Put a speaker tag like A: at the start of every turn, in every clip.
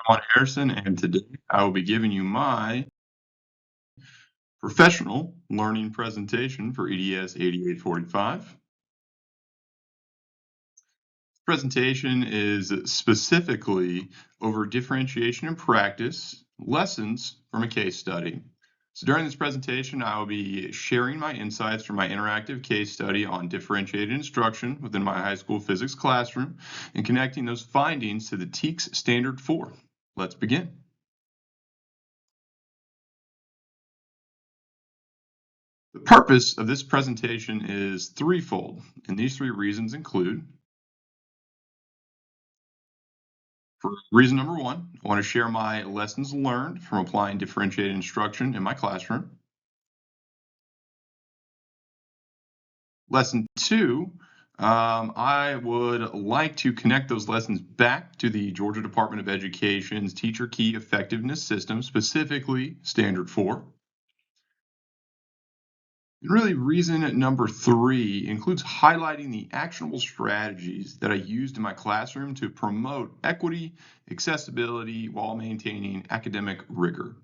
A: Alan Harrison, and today I will be giving you my professional learning presentation for EDS 8845. Presentation is specifically over differentiation in practice, lessons from a case study. So during this presentation, I will be sharing my insights from my interactive case study on differentiated instruction within my high school physics classroom and connecting those findings to the TEKS Standard 4. Let's begin. The purpose of this presentation is threefold, and these three reasons include: for reason number one, I want to share my lessons learned from applying differentiated instruction in my classroom. Lesson two, I would like to connect those lessons back to the Georgia Department of Education's Teacher Key Effectiveness System, specifically Standard 4. And really, reason number three includes highlighting the actionable strategies that I used in my classroom to promote equity, accessibility, while maintaining academic rigor.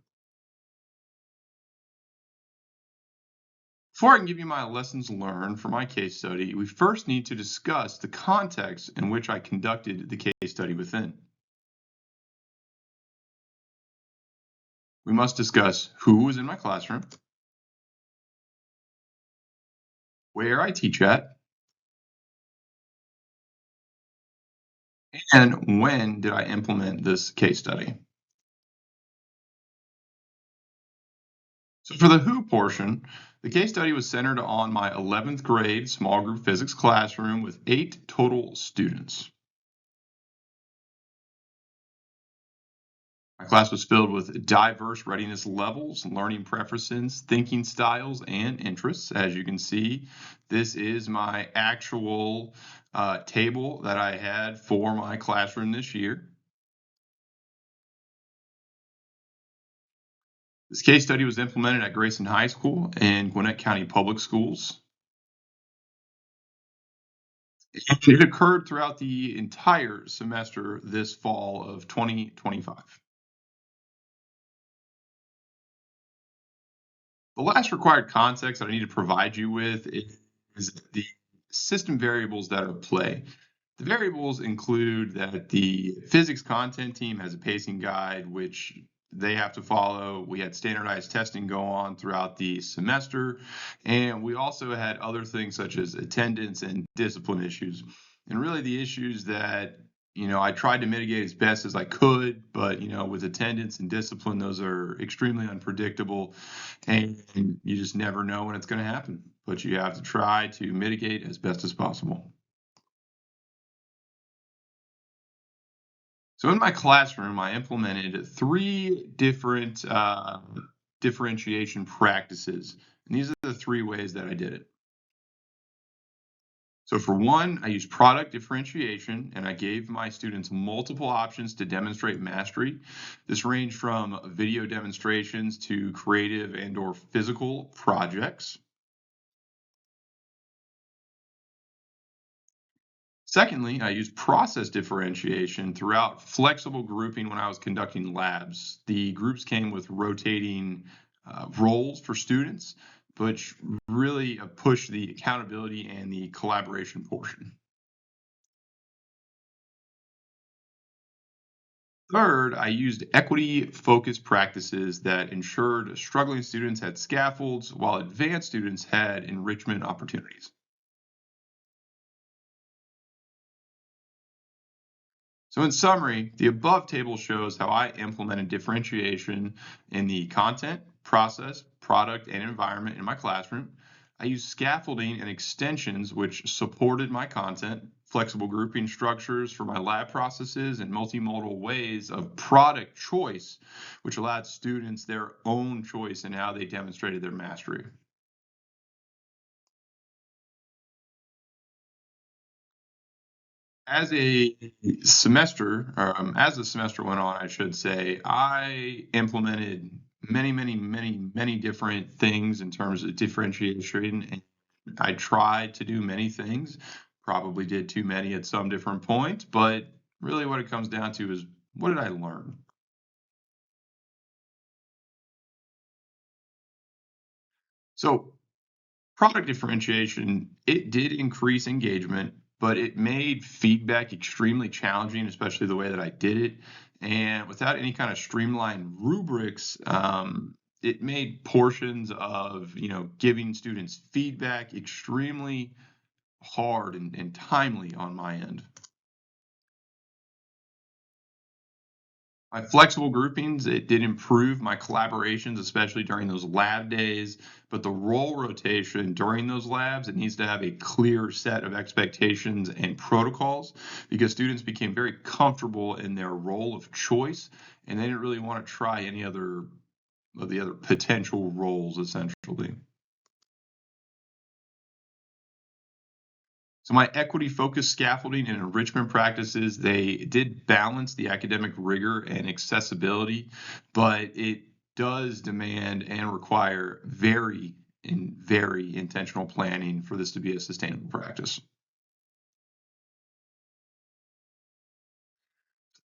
A: Before I can give you my lessons learned from my case study, we first need to discuss the context in which I conducted the case study within. We must discuss who was in my classroom, where I teach at, and when did I implement this case study. So for the who portion, the case study was centered on my 11th grade small group physics classroom with 8 total students. My class was filled with diverse readiness levels, learning preferences, thinking styles, and interests. As you can see, this is my actual table that I had for my classroom this year. This case study was implemented at Grayson High School and Gwinnett County Public Schools. It occurred throughout the entire semester this fall of 2025. The last required context that I need to provide you with is the system variables that are at play. The variables include that the physics content team has a pacing guide, which they have to follow. We had standardized testing go on throughout the semester, and we also had other things such as attendance and discipline issues. And really the issues that I tried to mitigate as best as I could, but with attendance and discipline, those are extremely unpredictable, and you just never know when it's going to happen. But you have to try to mitigate as best as possible. So in my classroom, I implemented 3 different differentiation practices, and these are the 3 ways that I did it. So for one, I used product differentiation, and I gave my students multiple options to demonstrate mastery. This ranged from video demonstrations to creative and/or physical projects. Secondly, I used process differentiation throughout flexible grouping when I was conducting labs. The groups came with rotating roles for students, which really pushed the accountability and the collaboration portion. Third, I used equity-focused practices that ensured struggling students had scaffolds while advanced students had enrichment opportunities. So in summary, the above table shows how I implemented differentiation in the content, process, product, and environment in my classroom. I used scaffolding and extensions which supported my content, flexible grouping structures for my lab processes, and multimodal ways of product choice, which allowed students their own choice in how they demonstrated their mastery. As the semester went on, I should say, I implemented many, many, many, many different things in terms of differentiation, and I tried to do many things. Probably did too many at some different points, but really what it comes down to is, what did I learn? So product differentiation, it did increase engagement, but it made feedback extremely challenging, especially the way that I did it. And without any kind of streamlined rubrics, it made portions of giving students feedback extremely hard and timely on my end. My flexible groupings, it did improve my collaborations, especially during those lab days. But the role rotation during those labs, it needs to have a clear set of expectations and protocols because students became very comfortable in their role of choice and they didn't really want to try any other of the other potential roles, essentially. So my equity focused scaffolding and enrichment practices, they did balance the academic rigor and accessibility, but it does demand and require very intentional planning for this to be a sustainable practice.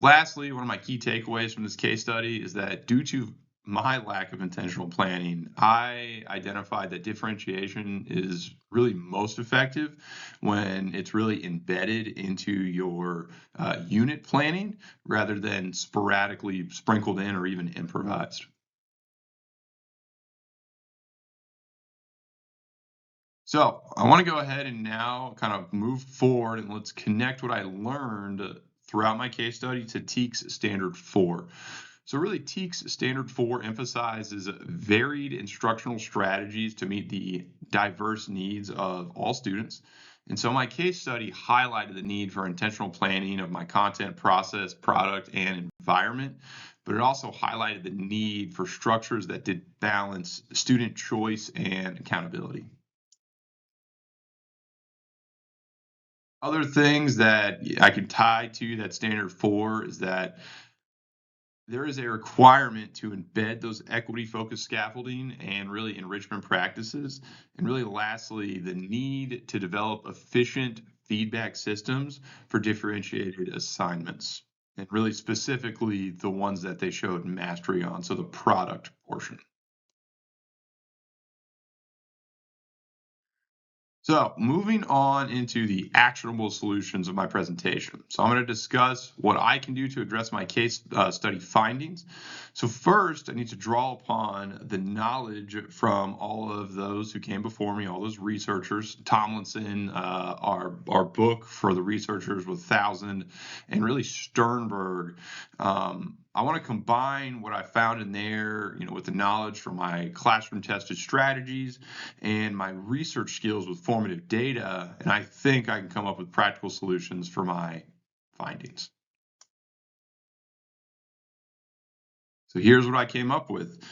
A: Lastly, one of my key takeaways from this case study is that due to my lack of intentional planning, I identified that differentiation is really most effective when it's really embedded into your unit planning rather than sporadically sprinkled in or even improvised. So I want to go ahead and now kind of move forward and let's connect what I learned throughout my case study to TEKS Standard 4. So really TEKS Standard 4 emphasizes varied instructional strategies to meet the diverse needs of all students. And so my case study highlighted the need for intentional planning of my content, process, product, and environment, but it also highlighted the need for structures that did balance student choice and accountability. Other things that I could tie to that standard 4 is that there is a requirement to embed those equity-focused scaffolding and really enrichment practices. And really lastly, the need to develop efficient feedback systems for differentiated assignments, and really specifically the ones that they showed mastery on, so the product portion. So, moving on into the actionable solutions of my presentation. So, I'm going to discuss what I can do to address my case study findings. So, first, I need to draw upon the knowledge from all of those who came before me, all those researchers. Tomlinson, our book for the researchers with Thousand, and really Sternberg. I want to combine what I found in there, with the knowledge from my classroom tested strategies and my research skills with formative data, and I think I can come up with practical solutions for my findings. So here's what I came up with.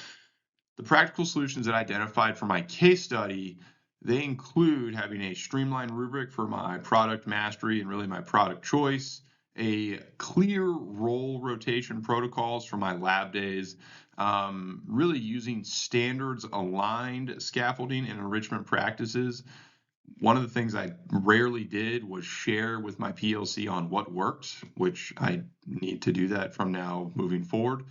A: The practical solutions that I identified for my case study, they include having a streamlined rubric for my product mastery and really my product choice, a clear role rotation protocols for my lab days, really using standards aligned scaffolding and enrichment practices. One of the things I rarely did was share with my PLC on what worked, which I need to do that from now moving forward.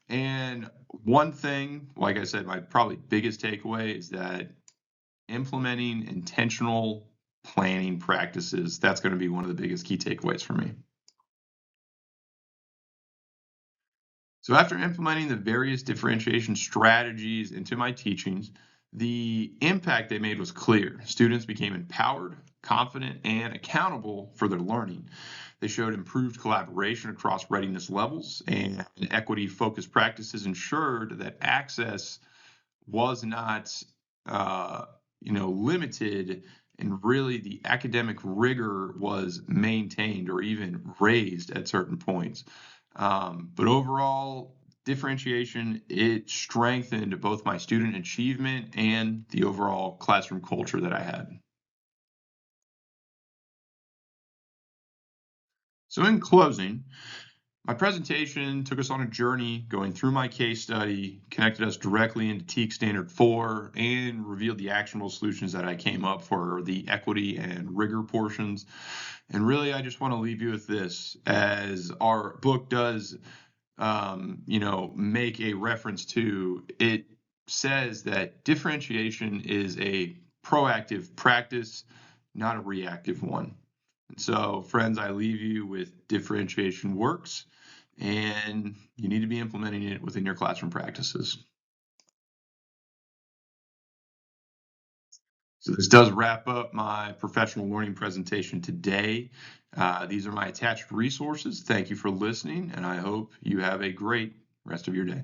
A: And one thing, like I said, my probably biggest takeaway is that implementing intentional planning practices, that's going to be one of the biggest key takeaways for me. So after implementing the various differentiation strategies into my teachings, the impact they made was clear. Students became empowered, confident, and accountable for their learning. They showed improved collaboration across readiness levels, and equity-focused practices ensured that access was not, limited, and really the academic rigor was maintained or even raised at certain points. But overall, differentiation, it strengthened both my student achievement and the overall classroom culture that I had. So in closing, my presentation took us on a journey going through my case study, connected us directly into TEAC Standard 4, and revealed the actionable solutions that I came up for the equity and rigor portions. And really, I just want to leave you with this, as our book does make a reference to it. says that differentiation is a proactive practice, not a reactive one. And so, friends, I leave you with differentiation works, and you need to be implementing it within your classroom practices. So this does wrap up my professional learning presentation today. These are my attached resources. Thank you for listening, and I hope you have a great rest of your day.